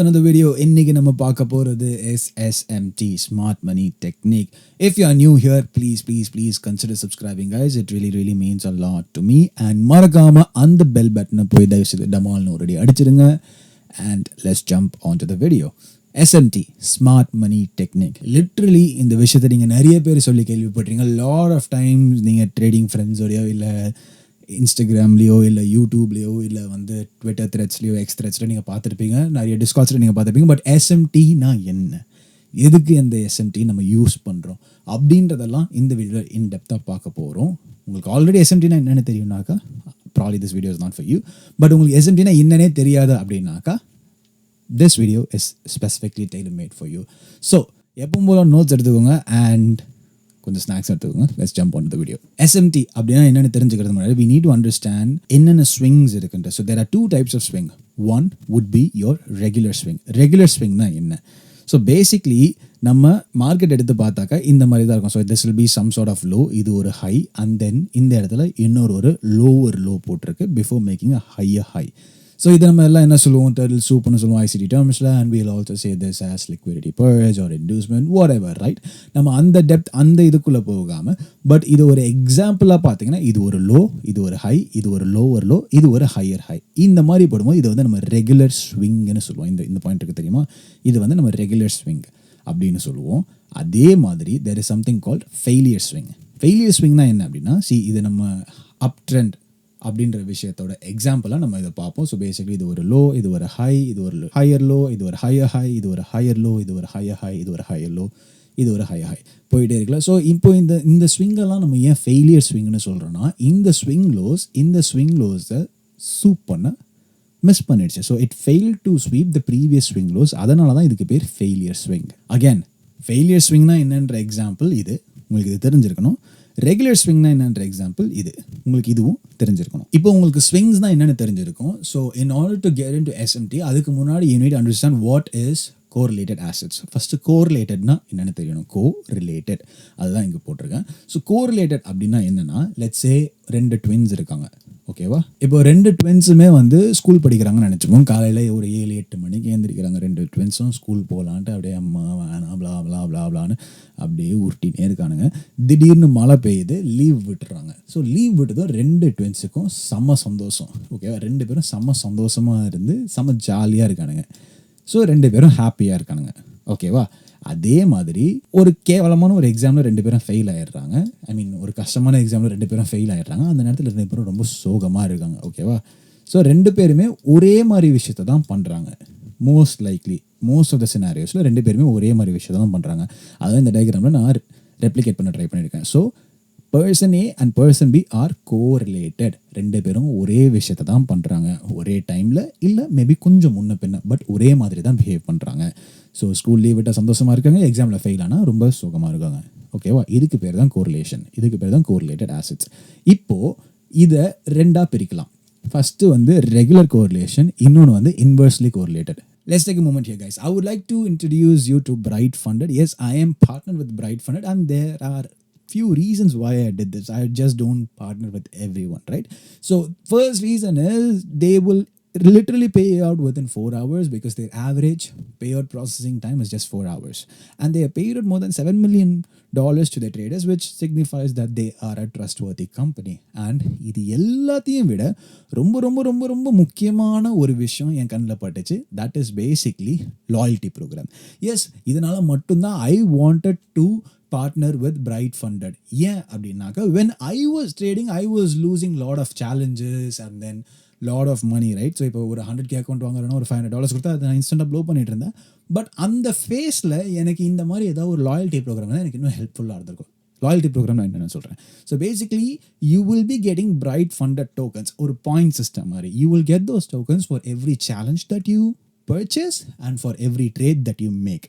Another video இன்னைக்கு நம்ம பார்க்க போறது is SMT Smart Money Technique. If you are new here, please consider subscribing, guys. It really means a lot to me. And மறக்காம அந்த bell button போய் தயவு செய்து டமால்னு ஒரு அடி அடிச்சிடுங்க. And let's jump onto the video. SMT Smart Money Technique. Literally இந்த விஷயத்தை நீங்க நிறைய பேர் சொல்லி கேள்விப்பட்டிருங்க. Lot of times நீங்க ட்ரேடிங் ஃப்ரெண்ட்ஸோடயோ இல்லை இன்ஸ்டாகிராம்லேயோ இல்லை யூடியூப்லேயோ இல்லை வந்து ட்விட்டர் த்ரெட்ஸ்லையோ த்ரெட்ஸில் நீங்கள் பார்த்துருப்பீங்க, நிறைய டிஸ்கால்ஸில் நீங்கள் பார்த்துருப்பீங்க. பட் எஸ்எம்டினா என்ன, எதுக்கு அந்த எஸ்எம்டி நம்ம யூஸ் பண்ணுறோம் அப்படின்றதெல்லாம் இந்த வீடியோவில் இன்டெப்த்தாக பார்க்க போகிறோம். உங்களுக்கு ஆல்ரெடி எஸ்எம்டினா என்னென்னு தெரியும்னாக்கா probably this video is not for you. But உங்களுக்கு எஸ்எம்டினா என்னன்னே தெரியாது அப்படின்னாக்கா this video is specifically tailor made for you. So எப்பவும் போல நோட்ஸ் எடுத்துக்கோங்க அண்ட் கொஞ்சம் ஸ்நாக்ஸ் எடுத்துக்கோங்க. Let's jump on the video. SMT அப்படின்னா என்னென்னு தெரிஞ்சுக்கிறது முன்னாடி we need to understand என்னென்ன ஸ்விங்ஸ் இருக்குன்ற. So there are two types of swing. One would be your regular swing. Regular swingனா என்ன? ஸோ பேசிக்லி நம்ம மார்க்கெட் எடுத்து பார்த்தாக்கா இந்த மாதிரி தான் இருக்கும். So this will be some sort of low, இது ஒரு ஹை, அண்ட் தென் இந்த இடத்துல இன்னொரு லோவர் லோ போட்டிருக்கு before making a higher high. So இது நம்ம எல்லாம் என்ன சொல்லுவோம், டர்டில் சூப்னு சொல்லுவோம் ICT டேர்ம்ஸில். And we'll also say this as liquidity purge or inducement, whatever, right? நம்ம அந்த டெப்த் அந்த இதுக்குள்ளே போகாமல், பட் இது ஒரு எக்ஸாம்பிளாக பார்த்தீங்கன்னா இது ஒரு லோ, இது ஒரு ஹை, இது ஒரு லோவர் லோ, இது ஒரு ஹையர் ஹை. இந்த மாதிரி போடும்போது இது வந்து நம்ம ரெகுலர் ஸ்விங்னு சொல்லுவோம். இந்த பாயிண்ட் இருக்குது தெரியுமா, இது வந்து நம்ம ரெகுலர் ஸ்விங் அப்படின்னு சொல்லுவோம். அதே மாதிரி there is something called failure swing. Failure swingனா என்ன அப்படின்னா, இது நம்ம அப் ட்ரெண்ட் அப்படின்ற விஷயத்தோட எக்ஸாம்பிளாக நம்ம இதை பார்ப்போம். ஸோ பேசிக்லி இது ஒரு லோ, இது ஒரு ஹை, இது ஒரு ஹையர் லோ, இது ஒரு ஹையர் ஹை, இது ஒரு ஹையர் லோ, இது ஒரு ஹையர் ஹை, இது ஒரு ஹையர் லோ, இது ஒரு ஹையர் ஹை போயிட்டே இருக்குல்ல. ஸோ இப்போ இந்த ஸ்விங்கெல்லாம் நம்ம ஏன் ஃபெயிலியர் ஸ்விங்னு சொல்கிறோன்னா, இந்த ஸ்விங் லோஸை சூப் பண்ண மிஸ் பண்ணிடுச்சு. So it fail to sweep the previous swing lows. அதனால தான் இதுக்கு பேர் ஃபெயிலியர் ஸ்விங். அகேன் ஃபெயிலியர் ஸ்விங்னா என்னன்ற எக்ஸாம்பிள் இது உங்களுக்கு இது தெரிஞ்சிருக்கணும். ரெகுலர் ஸ்விங்னா என்னன்ற எக்ஸாம்பிள் இது உங்களுக்கு இதுவும் தெரிஞ்சிருக்கணும். இப்போ உங்களுக்கு ஸ்விங்ஸ்னா என்னென்னு தெரிஞ்சிருக்கும். So in order to get in to SMT, அதுக்கு முன்னாடி you need understand what is correlated assets. First கோரிலேட்டட்னா என்னென்னு தெரியணும். கோரிலேட்டட் அதுதான் இங்கே போட்டிருக்கேன். ஸோ கோரிலேட்டட் அப்படின்னா என்னென்னா, லெட்ஸ் சே 2 ட்வின்ஸ் இருக்காங்க, ஓகேவா? இப்போ 2 ட்வின்ஸுமே வந்து ஸ்கூல் படிக்கிறாங்கன்னு நினச்சிப்போம். காலையில் ஒரு 7-8 மணிக்கு எழுந்திரிக்கிறாங்க. 2 ட்வின்ஸும் ஸ்கூல் போகலான்ட்டு அப்படியே அம்மா வேணாம் ப்ளா ப்ளா ப்ளா ப்ளான்னு அப்படியே உருட்டினே இருக்கானுங்க. திடீர்னு மழை பெய்யுது, லீவ் விட்டுறாங்க. ஸோ லீவ் விட்டதும் 2 ட்வின்ஸுக்கும் செம்ம சந்தோஷம், ஓகேவா? 2 பேரும் செம்ம சந்தோஷமாக இருந்து செம்ம ஜாலியாக இருக்கானுங்க. ஸோ 2 பேரும் ஹாப்பியாக இருக்கானுங்க, ஓகேவா? அதே மாதிரி ஒரு கேவலமான ஒரு எக்ஸாமில் 2 பேரும் ஃபெயில் ஆகிடுறாங்க. ஐ மீன் ஒரு கஷ்டமான எக்ஸாமில் 2 பேரும் ஃபெயில் ஆகிடுறாங்க. அந்த நேரத்தில் 2 பேரும் ரொம்ப சோகமாக இருக்காங்க, ஓகேவா? ஸோ 2 பேருமே ஒரே மாதிரி விஷயத்தை தான் பண்ணுறாங்க. மோஸ்ட் ஆஃப் த சினாரியோஸில் 2 பேருமே ஒரே மாதிரி விஷயத்தை தான் பண்ணுறாங்க. அதான் இந்த டயக்ராமில் நான் ரெப்ளிகேட் பண்ண ட்ரை பண்ணியிருக்கேன். So person A and person B are correlated. 2 பேரும் ஒரே விஷயத்தை தான் பண்ணுறாங்க ஒரே டைமில், இல்லை மேபி கொஞ்சம் முன்ன பின்ன, பட் ஒரே மாதிரி தான் பிஹேவ் பண்ணுறாங்க. ஸோ ஸ்கூல் லீவ் விட்டால் சந்தோஷமாக இருக்காங்க, எக்ஸாமில் ஃபெயில் ஆனால் ரொம்ப சோகமாக இருக்காங்க, ஓகேவா? இதுக்கு பேர் தான் கோரிலேஷன், இதுக்கு பேர் தான் கோரிலேட்டட் ஆசெட்ஸ். இப்போது இதை 2ஆக பிரிக்கலாம். ஃபஸ்ட்டு வந்து ரெகுலர் கோரிலேஷன், இன்னொன்று வந்து inversely correlated. Let's take a moment here, guys. I would like to introduce you to Bright Funded. Yes, I am partnered with Bright Funded, and there are few reasons why I did this. I just don't partner with everyone, right? So first reason is they will literally pay out within 4 hours because their average payout processing time is just 4 hours, and they have paid out more than $7 million to their traders, which signifies that they are a trustworthy company. And இது எல்லாத்தையும் விட ரொம்ப ரொம்ப ரொம்ப ரொம்ப முக்கியமான ஒரு விஷயம் என் கண்ணில் பட்டுச்சு. that is basically loyalty program. yes, இதனால மட்டும்தான் I wanted to partner with Bright Funded. ஏன் அப்படின்னாக்கா, when I was trading I was losing lot of challenges and then lot of money, right? So இப்போ ஒரு 100K அக்கௌண்ட் வாங்குறேன்னா ஒரு $500 கொடுத்தா அதை நான் இன்ஸ்டண்ட்டாக ப்ளோ பண்ணிட்டு இருந்தேன். பட் அந்த ஃபேஸில் எனக்கு இந்த மாதிரி ஏதாவது ஒரு லாயல்ட்டி ப்ரோக்ராம் தான் எனக்கு இன்னும் ஹெல்ப்ஃபுல்லாக இருந்திருக்கும். லாயல்ட்டி ப்ரோக்ராம் நான் என்னென்னு சொல்கிறேன். So basically you will be getting Bright Funded tokens, ஒரு பாயிண்ட் சிஸ்டம் மாதிரி. You will get those tokens for every challenge that you purchase and for every trade that you make.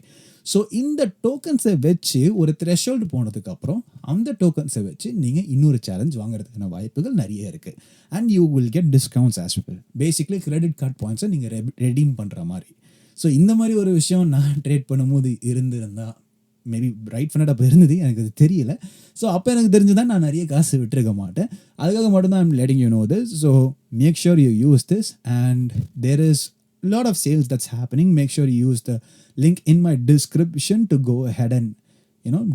So இந்த டோக்கன்ஸை வச்சு ஒரு threshold போனதுக்கப்புறம் அந்த டோக்கன்ஸை வச்சு நீங்கள் இன்னொரு சேலஞ்ச் வாங்குறதுக்கான வாய்ப்புகள் நிறைய இருக்குது. And you will get discounts as well. Basically credit card பாயிண்ட்ஸை நீங்கள் ரெடீம் பண்ணுற மாதிரி. ஸோ இந்த மாதிரி ஒரு விஷயம் நான் ட்ரேட் பண்ணும்போது இருந்திருந்தால், மேபி Bright Funded அப்போ இருந்தது, எனக்கு அது தெரியல. ஸோ அப்போ எனக்கு தெரிஞ்சுதான் நான் நிறைய காசு விட்டுருக்க மாட்டேன். அதுக்காக மட்டும்தான் I'm letting you know this. So make sure you use this. And there is lot of sales that's happening. Make sure you use the link in my description to go ahead and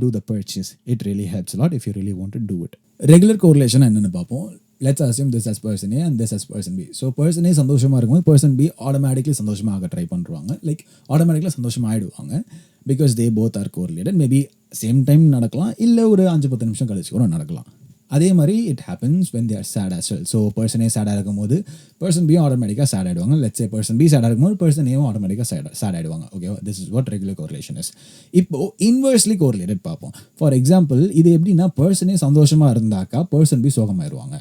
do the purchase. It really helps a lot if you really want to do it. Regular correlation என்னன்னு பார்ப்போம். Let's assume this as person A and this as person B. So person A சந்தோஷமா இருக்கும்போது person B automatically சந்தோஷமாக try பண்ணுவாங்க. Like ஆட்டோமேட்டிக்கலாக சந்தோஷமாக ஆயிடுவாங்க. Because they both are correlated. Maybe same time நடக்கலாம், இல்லை ஒரு 5-10 நிமிஷம் கழிச்சு கூட நடக்கலாம். அதே மாதிரி it happens when they are sad as well. So person A sad இருக்கும்போது person B ஆட்டோமேட்டிக்காக sad ஆகிடுவாங்க. Let's say person B sad இருக்கும்போது person A ஆட்டோமேட்டிக்காக sad ஆகிடுவாங்க. Okay, this is what regular correlation is. இப்போ inversely correlated பார்ப்போம். For example இது எப்படின்னா person A சந்தோஷமாக இருந்தாக்கா person B சோகமாயிருவாங்க.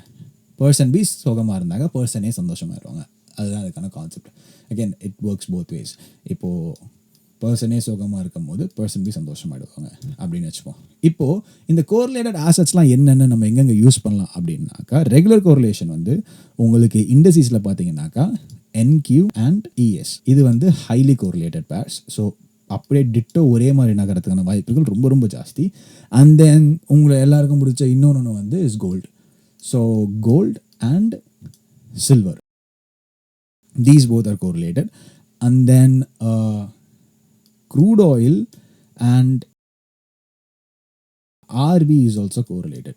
person B சோகமாக இருந்தாக்கா person A சந்தோஷமாயிருவாங்க. அதுதான் அதுக்கான concept. Again it works both ways. இப்போது பர்சனே சோகமாக இருக்கும் போது பர்சன் பி சந்தோஷமாயிடுவாங்க அப்படின்னு வச்சுப்போம். இப்போது இந்த கோரிலேட்டட் ஆசட்ஸ்லாம் என்னென்னு நம்ம எங்கெங்கே யூஸ் பண்ணலாம் அப்படின்னாக்கா, ரெகுலர் கோரிலேஷன் வந்து உங்களுக்கு இண்டஸ்ட்ரீஸில் பார்த்தீங்கன்னாக்கா NQ அண்ட் ES இது வந்து ஹைலி கோரிலேட்டட் பேர்ஸ். ஸோ அப்படியே டிட்டோ ஒரே மாதிரி நகரத்துக்கான வாய்ப்புகள் ரொம்ப ரொம்ப ஜாஸ்தி. அண்ட் தென் உங்களை எல்லாருக்கும் பிடிச்ச இன்னொன்று வந்து is gold. So gold and silver, these both are correlated. And then crude oil and RB is also correlated.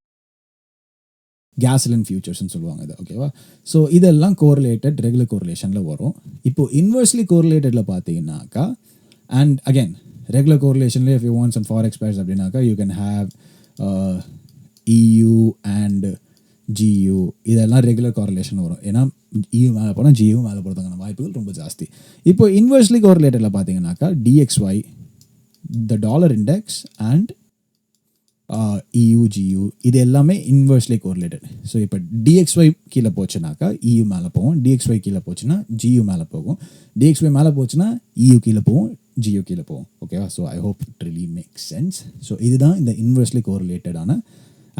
Gasoline futures ன்னு சொல்லுவாங்க இது. ஓகேவா? ஸோ இதெல்லாம் கோரிலேட்டட் ரெகுலர் கோரிலேஷனில் வரும். இப்போது இன்வெர்ஸ்லி கோரிலேட்டடில் பார்த்தீங்கன்னாக்கா, அண்ட் அகேன் ரெகுலர் கோரிலேஷனில் if you want some forex pairs அப்படின்னாக்கா you can have EU and GU. இதெல்லாம் ரெகுலர் கோரிலேஷன் வரும். ஏன்னா EU மேலே போனால் GU மேலே போகிறதுக்கான வாய்ப்புகள் ரொம்ப ஜாஸ்தி. இப்போ இன்வெர்ஸ்லி கோரிலேட்டடில் பார்த்தீங்கன்னாக்கா DXY, the dollar index and EU GU இது எல்லாமே இன்வெர்ஸ்லி கோரிலேட்டட். ஸோ இப்போ DXY கீழே போச்சுனாக்கா EU மேலே போகும், DXY கீழே போச்சுன்னா GU மேலே போகும், DXY மேலே போச்சுன்னா EU கீழே போகும், GU கீழே போகும். ஓகேவா? So I hope it really makes sense. So இதுதான் இந்த இன்வெர்ஸ்லி கோரிலேட்டடான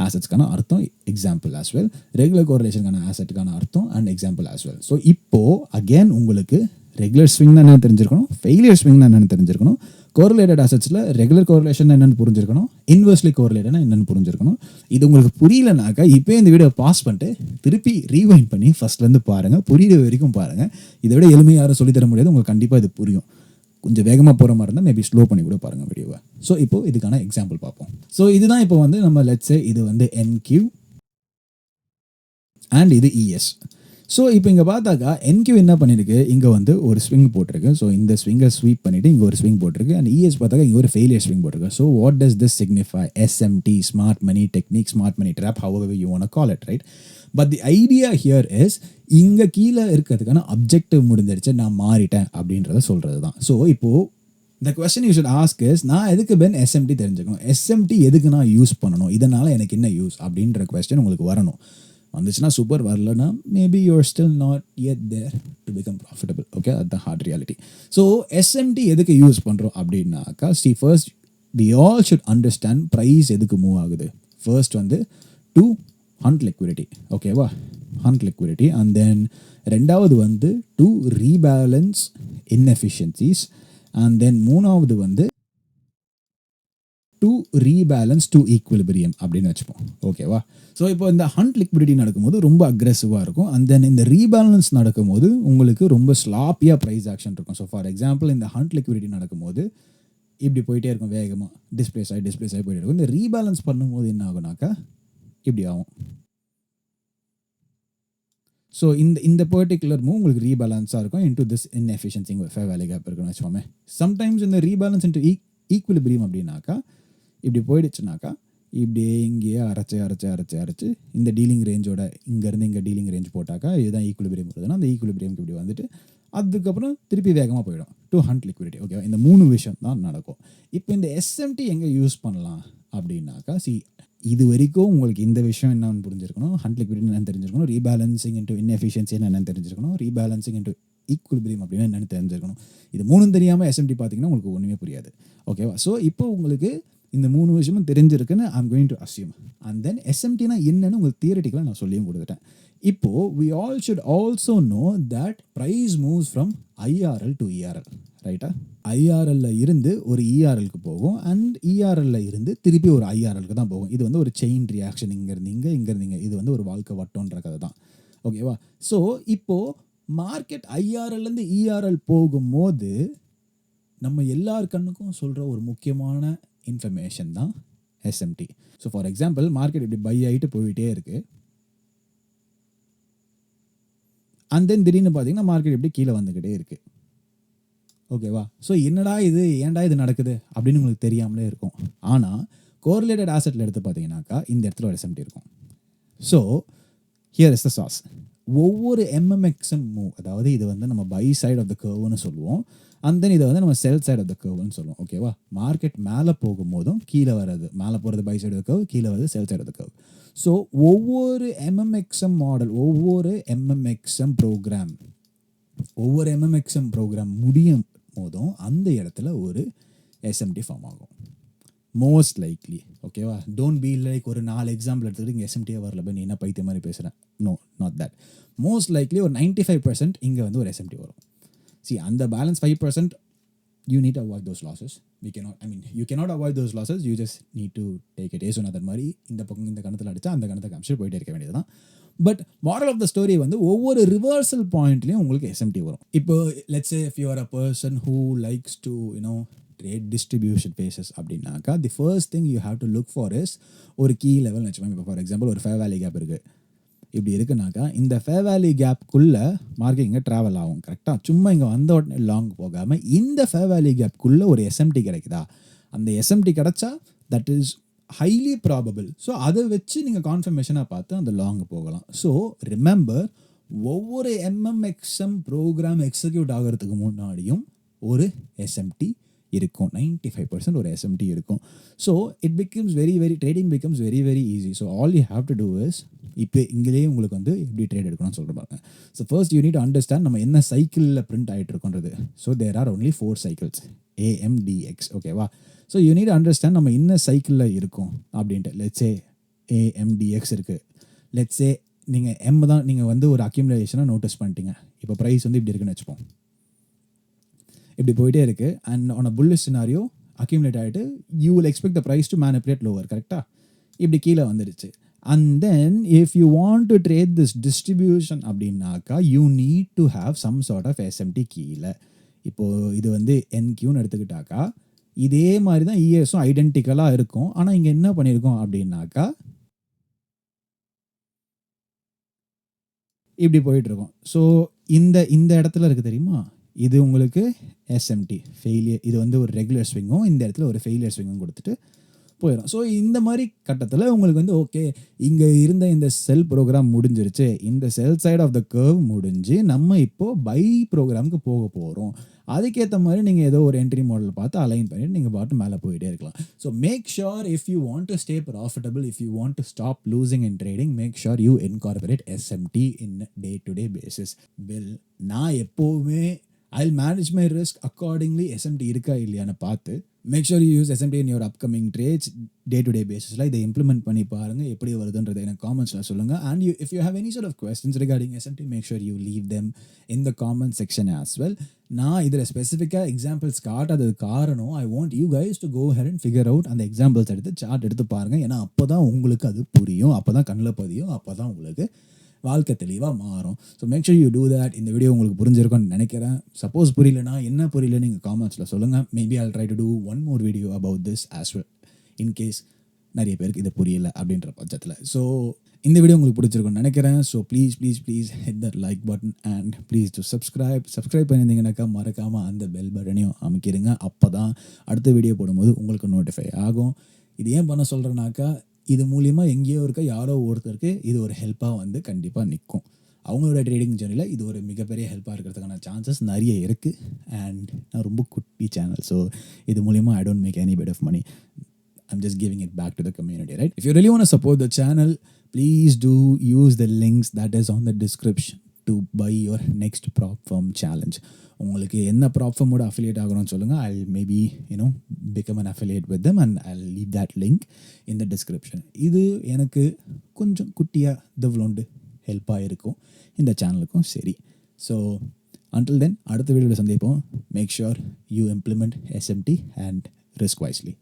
ஆசட்ஸ்க்கான அர்த்தம், எக்ஸாம்பிள் ஆஸ் வெல். ரெகுலர் கோரிலேஷனுக்கான ஆசட்டுக்கான அர்த்தம் and example as well. So இப்போது அகேன் உங்களுக்கு ரெகுலர் ஸ்விங்னா என்னென்னு தெரிஞ்சிருக்கணும், ஃபெயிலியர் ஸ்விங்னா என்னென்னு தெரிஞ்சிருக்கணும், கோரிலேட்டட் ஆசட்ஸில் ரெகுலர் கோரிலேஷன் என்னென்னு புரிஞ்சிருக்கணும், இன்வெர்ஸ்லி கோரிலேட்டட்னா என்னென்னு புரிஞ்சிருக்கணும். இது உங்களுக்கு புரியலனாக்கா இப்போ இந்த வீடியோ பாஸ் பண்ணிட்டு திருப்பி ரீவைண்ட் பண்ணி ஃபஸ்ட்லேருந்து பாருங்கள், புரியுற வரைக்கும் பாருங்கள். இதை விட எளிமையாக யாரும் சொல்லித்தர முடியாது, உங்களுக்கு கண்டிப்பாக இது புரியும். கொஞ்சம் வேகமாக போகிற மாதிரி இருந்தால் மேபி ஸ்லோ பண்ணி கூட பாருங்கள் வீடியோவை. ஸோ இப்போது இதுக்கான எக்ஸாம்பிள் பார்ப்போம். ஸோ இதுதான் இப்போ வந்து நம்ம லெட்ஸே இது வந்து NQ அண்ட் இது ES. ஸோ இப்போ இங்கே பார்த்தாக்கா NQ என்ன பண்ணியிருக்கு, இங்கே வந்து ஒரு ஸ்விங் போட்டிருக்கு. ஸோ இந்த ஸ்விங்கை ஸ்வீப் பண்ணிவிட்டு இங்கே ஒரு ஸ்விங் போட்டிருக்கு. அண்ட் ES பார்த்தாக்கா இங்கே ஒரு ஃபெயிலியர் ஸ்விங் போட்டிருக்கு. So what does this signify? SMT, smart money technique, smart money trap, however you want to call it, right? But the idea here is, இங்கே கீழே இருக்கிறதுக்கான அப்ஜெக்டிவ் முடிஞ்சிருச்சு, நான் மாறிட்டேன் அப்படின்றத சொல்கிறது தான். ஸோ இப்போது இந்த question you should ask is, நான் எதுக்கு SMT தெரிஞ்சுக்கணும், SMT எதுக்கு நான் யூஸ் பண்ணணும், இதனால் எனக்கு என்ன யூஸ் அப்படின்ற கொஸ்டின் உங்களுக்கு வரணும். வந்துச்சுன்னா சூப்பர், வரலன்னா maybe you are still not yet there to become profitable. Okay, அதுதான் ஹார்ட் ரியாலிட்டி. ஸோ SMT எதுக்கு யூஸ் பண்ணுறோம் அப்படின்னாக்கா, first we all should understand price எதுக்கு மூவ் ஆகுது. ஃபர்ஸ்ட் வந்து டு ஹண்ட் லிக்விடிட்டி. ஓகேவா? Hunt liquidity. அண்ட் தென் ரெண்டாவது வந்து to rebalance inefficiencies. And then மூணாவது வந்து டு ரீபேலன்ஸ் டு ஈக்குவிலிபிரியம் அப்படின்னு வச்சுப்போம். ஓகேவா? ஸோ இப்போ இந்த ஹண்ட் லிக்விடிட்டி நடக்கும்போது ரொம்ப அக்ரெசிவாக இருக்கும். அண்ட் தென் இந்த ரீபேலன்ஸ் நடக்கும்போது உங்களுக்கு ரொம்ப ஸ்லாப்பியாக ப்ரைஸ் ஆக்ஷன் இருக்கும். ஸோ ஃபார் எக்ஸாம்பிள் இந்த ஹண்ட் லிக்விடிட்டி நடக்கும்போது இப்படி போயிட்டே இருக்கும், வேகமாக டிஸ்பிளேஸ் ஆகி போயிட்டே இருக்கும். இந்த ரீபேலன்ஸ் பண்ணும்போது என்ன ஆகுனாக்கா இப்படி ஆகும். ஸோ இந்த பர்டிகுலர் மூவ் உங்களுக்கு ரீபேலன்ஸாக இருக்கும் into this inefficiency, fair value gap இருக்குன்னு வச்சுக்கோமே. சம்டைம்ஸ் இந்த ரீபேலன்ஸ் இன்டூ ஈக்குவிலிபிரியம் அப்படின்னாக்கா இப்படி போயிடுச்சுனாக்கா இப்படியே இங்கேயே அரைச்சி இந்த டீலிங் ரேஞ்சோட இங்கேருந்து இங்கே டீலிங் ரேஞ்ச் போட்டாக்கா இதுதான் ஈக்குவிலிபிரியம் வருதுன்னா அந்த ஈக்குவிலிபிரியம்க்கு இப்படி வந்துட்டு அதுக்கப்புறம் திருப்பி வேகமாக போயிடும் டு ஹண்ட் லிக்விடிட்டி. ஓகே, இந்த 3 விஷயம் தான் நடக்கும். இப்போ இந்த SMT எங்கே யூஸ் பண்ணலாம் அப்படின்னாக்கா, இது வரைக்கும் உங்களுக்கு இந்த விஷயம் என்னன்னு புரிஞ்சிருக்கணும், ஹண்ட் லிக்விடிட்டி என்னன்னு தெரிஞ்சிருக்கணும், ரீபேலன்சிங் இன்டூ இன்எஃபிஷியன்சி என்னென்னு தெரிஞ்சிருக்கணும், ரீபேலன்சிங் இன்டூ ஈக்குவிலிபிரியம் அப்படின்னா என்னென்னு தெரிஞ்சிருக்கணும். இது 3 தெரியாமல் SMT பார்த்தீங்கன்னா உங்களுக்கு ஒன்றுமே புரியாது. ஓகேவா? ஸோ இப்போ உங்களுக்கு இந்த 3 விஷயமும் தெரிஞ்சிருக்குன்னு I'm going to assume. And then SMTனா என்னன்னு உங்களுக்கு தியரட்டிக்கலாக நான் சொல்லியும் கொடுத்துட்டேன். இப்போது we all should also know that price moves from IRL to ERL, ரைட்டா? IRLல இருந்து ஒரு ERLக்கு போகும் அண்ட் ERLல இருந்து திருப்பி ஒரு IRLக்கு தான் போகும். இது வந்து ஒரு செயின் ரியாக்ஷன், இங்கே இருந்தீங்க இது வந்து ஒரு வாழ்க்கை வட்டோன்ற கதை தான். ஓகேவா? ஸோ இப்போது மார்க்கெட் ஐஆர்எல்லேருந்து இஆர்எல் போகும்போது நம்ம எல்லார் கண்ணுக்கும் சொல்கிற ஒரு முக்கியமான இன்ஃபர்மேஷன் தான் SMT. So for example market இப்படி பை ஆகிட்டு போயிட்டே இருக்குது. அண்ட் தென் திடீர்னு பார்த்தீங்கன்னா மார்க்கெட் இப்படி கீழே வந்துக்கிட்டே இருக்குது. ஓகேவா? ஸோ என்னடா இது, ஏன்டா இது நடக்குது அப்படின்னு உங்களுக்கு தெரியாமலே இருக்கும். ஆனால் கோரிலேட்டட் ஆசெட்டில் எடுத்து பார்த்தீங்கன்னாக்கா இந்த இடத்துல ஒரு எஸ்எம்டி இருக்கும். So here is the sauce. ஒவ்வொரு MMXM மூவ், அதாவது இது வந்து நம்ம பை சைட் ஆஃப் த கர்வ்னு சொல்லுவோம், அண்ட் தென் இதை வந்து நம்ம செல் சைட் ஆஃப் த கர்வ்னு சொல்லுவோம். ஓகேவா? மார்க்கெட் மேலே போகும்போதும் கீழே வர்றது, மேலே போகிறது buy side of the curve, கீழே வருது sell side of the curve. So ஒவ்வொரு MMXM மாடல், ஒவ்வொரு MMXM ப்ரோக்ராம் முடியும் போதும் அந்த இடத்துல ஒரு எஸ்எம்டி ஃபார்ம் ஆகும் மோஸ்ட் லைக்லி. ஓகேவா? டோன்ட் பி லைக் ஒரு 4 எக்ஸாம்பிள் எடுத்துக்கிட்டு இங்கே எஸ்எம்டியே வரல, நீ என்ன பைத்திய மாதிரி பேசுகிறேன். No, not that. Most likely ஒரு 95% இங்கே வந்து ஒரு எஸ்எம்டி வரும். அந்த balance 5% you need to avoid those losses. You cannot avoid those losses, you just need to take it. ஏசோ அதன் மாதிரி இந்த பக்கம் இந்த கணத்தில் அடித்தா அந்த கணத்தை காமிச்சிட்டு போயிட்டே இருக்க வேண்டியது தான். But moral of the story வந்து ஒவ்வொரு ரிவர்சல் பாயிண்ட்லேயும் உங்களுக்கு எஸ்எம்டி வரும். இப்போ let's say if you are a person who likes to trade distribution phases அப்படின்னாக்கா the first thing you have to look for is ஒரு கீ லெவல்னு வச்சுக்கோங்க. இப்போ ஃபார் எக்ஸாம்பிள் ஒரு ஃபேர் வேலி கேப் இருக்குது. இப்படி இருக்குனாக்கா இந்த ஃபேர் வேலி கேப்குள்ளே மார்க்கெட் இங்கே ட்ராவல் ஆகும். கரெக்டாக? சும்மா இங்கே வந்த உடனே லாங் போகாமல் இந்த ஃபேர் வேலி கேப்குள்ளே ஒரு எஸ்எம்டி கிடைக்குதா, அந்த எஸ்எம்டி கிடைச்சா that is highly probable. So அதை வச்சு நீங்கள் கான்ஃபர்மேஷனாக பார்த்து அந்த லாங் போகலாம். ஸோ ரிமெம்பர், ஒவ்வொரு MMXM ப்ரோக்ராம் எக்ஸிக்யூட் ஆகிறதுக்கு முன்னாடியும் ஒரு எஸ்எம்டி இருக்கும். 95% ஒரு எஸ்எம்டி இருக்கும். So it becomes trading becomes very easy. So all you have to do is, இப்போ இங்கேயே உங்களுக்கு வந்து எப்படி ட்ரேட் எடுக்கணும்னு சொல்கிறாங்க. So first you need to understand நம்ம என்ன சைக்கிளில் பிரிண்ட் ஆகிட்டு இருக்கோன்றது. So there are only 4 cycles AMDX. ஓகேவா? ஸோ யூ நீட் அண்டர்ஸ்டாண்ட் நம்ம என்ன சைக்கிளில் இருக்கோம் அப்படின்ட்டு. லெட்ஸே AMDX இருக்குது. லெட்ஸே நீங்கள் தான் நீங்கள் வந்து ஒரு அக்யூமுலேஷனாக நோட்டீஸ் பண்ணிட்டீங்க. இப்போ ப்ரைஸ் வந்து இப்படி இருக்குன்னு வச்சுப்போம், இப்படி போயிட்டே இருக்குது. And on a bullish scenario accumulate ஆகிட்டு you will expect the price to manipulate lower. கரெக்டாக? இப்படி கீழே வந்துடுச்சு. And then if you want to trade this distribution அப்படின்னாக்கா you need to have some sort of SMT கீழே. இப்போது இது வந்து NQன்னு எடுத்துக்கிட்டாக்கா இதே மாதிரி தான் ESும் ஐடென்டிக்கலாக இருக்கும். ஆனால் இங்கே என்ன பண்ணியிருக்கோம் அப்படின்னாக்கா இப்படி போயிட்டுருக்கோம். ஸோ இந்த இடத்துல இருக்குது தெரியுமா, இது உங்களுக்கு எஸ்எம்டி ஃபெயிலியர். இது வந்து ஒரு ரெகுலர் ஸ்விங்கும், இந்த இடத்துல ஒரு ஃபெயிலியர் ஸ்விங்கும் கொடுத்துட்டு போயிடும். ஸோ இந்த மாதிரி கட்டத்தில் உங்களுக்கு வந்து ஓகே, இங்கே இருந்த இந்த செல் ப்ரோக்ராம் முடிஞ்சிருச்சு, இந்த செல் சைட் ஆஃப் த கர்வ் முடிஞ்சு நம்ம இப்போது பை ப்ரோக்ராமுக்கு போக போகிறோம். அதுக்கேற்ற மாதிரி நீங்கள் ஏதோ ஒரு என்ட்ரி மாடல் பார்த்து அலைன் பண்ணிட்டு நீங்கள் பாட்டு மேலே போயிட்டே இருக்கலாம். So make sure if you want to stay profitable, if you want to stop losing in trading, make sure you incorporate SMT in day to day basis. நான் எப்போவுமே I'll manage my risk accordingly. SMT இருக்கா இல்லையான்னு பார்த்து make sure you use SMT in your upcoming trades day to day basisல இதை implement பண்ணி பாருங்க, எப்படி வருதுன்றதை எனக்கு காமெண்ட்ஸில் சொல்லுங்கள். And if you have any sort of questions regarding SMT, make sure you leave them in the comment section as well. நான் இதில் ஸ்பெசிஃபிக்காக examples காட்டாதது காரணம் I want you guys to go ahead and figure out அந்த examples எடுத்து chart எடுத்து பாருங்கள். ஏன்னா அப்போ தான் உங்களுக்கு அது புரியும், அப்போ தான் கண்ணில் பதியும், அப்போ தான் உங்களுக்கு வாழ்க்கை தெளிவாக மாறும். So make sure you do that. இந்த வீடியோ உங்களுக்கு புரிஞ்சிருக்கும்னு நினைக்கிறேன். சப்போஸ் புரியலனா என்ன புரியல நீங்கள் காமெண்ட்ஸில் சொல்லுங்கள். Maybe I'll try to do one more video about this as well, in case நிறைய பேருக்கு இது புரியல அப்படின்ற பட்சத்தில். ஸோ இந்த வீடியோ உங்களுக்கு பிடிச்சிருக்கும்னு நினைக்கிறேன். So please hit that like button and please to subscribe பண்ணியிருந்தீங்கன்னாக்கா மறக்காமல் அந்த பெல் பட்டனையும் அமைக்கிடுங்க. அப்போ தான் அடுத்த வீடியோ போடும்போது உங்களுக்கு நோட்டிஃபை ஆகும். இது ஏன் பண்ண சொல்கிறேன்னாக்கா, இது மூலிமா எங்கேயோ இருக்க யாரோ ஒருத்தருக்கு இது ஒரு ஹெல்ப்பாக வந்து கண்டிப்பாக நிற்கும். அவங்களோட ட்ரேடிங் ஜேர்னியில் இது ஒரு மிகப்பெரிய ஹெல்ப்பாக இருக்கிறதுக்கான சான்சஸ் நிறைய இருக்குது. அண்ட் நான் ரொம்ப குட்டி சேனல், ஸோ இது மூலிமா I don't make any bit of money. I'm just giving it back to the community, right? If you really want to support the channel, please do use the links that is on the description to buy your next Propfirm challenge. உங்களுக்கு என்ன ப்ராப்ஃபர்மோட affiliate ஆகணும்னு சொல்லுங்கள். I'll maybe become an affiliate with them and I'll leave that link in the description. இது எனக்கு கொஞ்சம் குட்டியாக தவ்லோண்டு ஹெல்ப்பாக இருக்கும் இந்த சேனலுக்கும். சரி, ஸோ until then அடுத்த வீடியோவில் சந்திப்போம். Make sure you implement SMT and risk wisely.